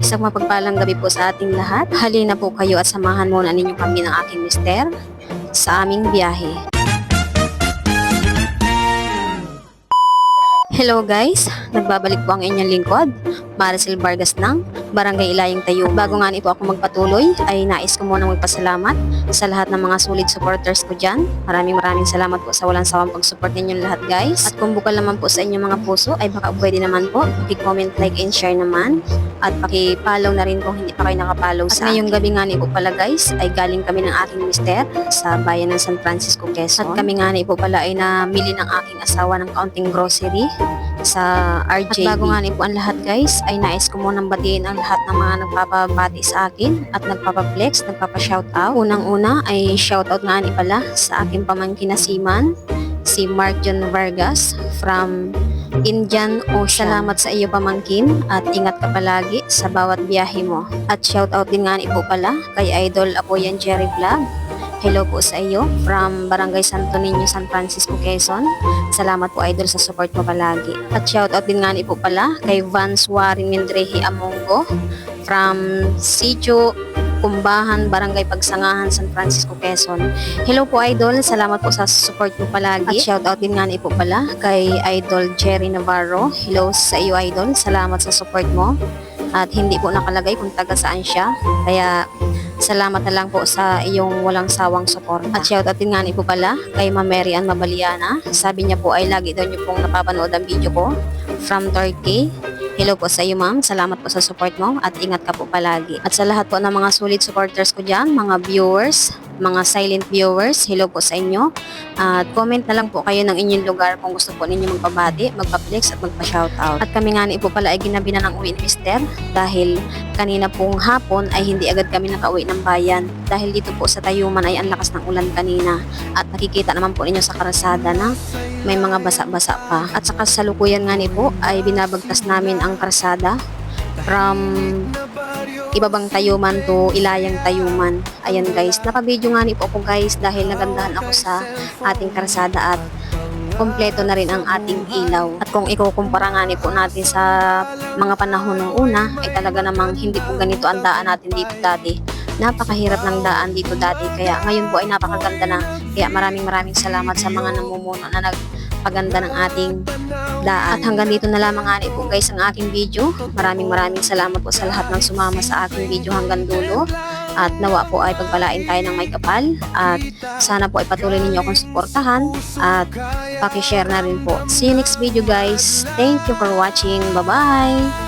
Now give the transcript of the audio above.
Isang mapagpalang gabi po sa ating lahat. Halina po kayo at samahan muna ninyo kami ng aking mister sa aming biyahe. Hello guys, nagbabalik po ang inyong lingkod, Maricel Vargas ng Barangay Ilayang Tayum. Bago nga po ako magpatuloy, ay nais ko muna magpasalamat sa lahat ng mga solid supporters ko dyan. Maraming salamat po sa walang sawang pag-support ninyong lahat guys. At kung bukal naman po sa inyong mga puso, ay baka pwede naman po, i-comment, like, and share naman. At paki-follow na rin kung hindi pa kayo nakapollow sa akin. At ngayong gabi nga po pala guys, ay galing kami ng aking mister sa bayan ng San Francisco, Quezon. At kami nga po pala ay namili ng aking asawa ng kaunting grocery sa RJB. At bago nga po ang lahat guys, ay nais ko munang batiin ang lahat ng mga nagpapabati sa akin at nagpapaflex, nagpapa-shoutout. Unang-una ay shoutout nga pala sa aking pamangkin na seaman, si Mark John Vargas from Indian Ocean. Salamat sa iyo pamangkin at ingat ka palagi sa bawat biyahe mo. At shoutout din nga po pala kay Idol Apoyan Jerry Vlog. Hello po sa iyo from Barangay Santo Niño, San Francisco, Quezon. Salamat po Idol sa support mo palagi. At shoutout din nga po pala kay Vance Waring Mindrehi Amongo from Sitio Kumbahan, Barangay Pagsangahan, San Francisco, Quezon. Hello po Idol, salamat po sa support mo palagi. At shoutout din nga po pala kay Idol Jerry Navarro. Hello sa iyo Idol, salamat sa support mo. At hindi po nakalagay kung taga saan siya. Kaya salamat na lang po sa iyong walang sawang support. At shoutout din nga po pala kay Ma'am Mary Ann Mabaliana. Sabi niya po ay lagi daw niyo pong napapanood ang video ko from Turkey. Hello po sa iyo ma'am, salamat po sa support mo at ingat ka po palagi. At sa lahat po ng mga solid supporters ko dyan, mga viewers, mga silent viewers, hello po sa inyo. At comment na lang po kayo ng inyong lugar kung gusto po ninyo magpabati, magpa-flex at magpa-shoutout. At kami nga po pala ay ginabi na ng uwi ni Mister dahil kanina pong hapon ay hindi agad kami nakauwi ng bayan. Dahil dito po sa Tayuman ay ang lakas ng ulan kanina at nakikita naman po ninyo sa karasada na may mga basa-basa pa. At sa kasalukuyan nga po ay binabagtas namin ang karsada from Ibabang Tayuman to Ilayang Tayuman. Ayan guys, napabidyo nga po ako guys dahil nagandahan ako sa ating karsada at kompleto na rin ang ating ilaw. At kung ikukumpara nga po natin sa mga panahon ng una, ay talaga namang hindi po ganito ang daan natin dito dati. Napakahirap ng daan dito dati, kaya ngayon po ay napakaganda na. Kaya maraming salamat sa mga namumuno na nagpaganda ng ating daan. At hanggang dito na lamang nga po guys ang aking video. Maraming salamat po sa lahat ng sumama sa aking video hanggang dulo. At nawa po ay pagpalain tayo ng may kapal. At sana po ay patuloy ninyo akong suportahan. At pakishare na rin po. See you next video guys. Thank you for watching. Bye-bye!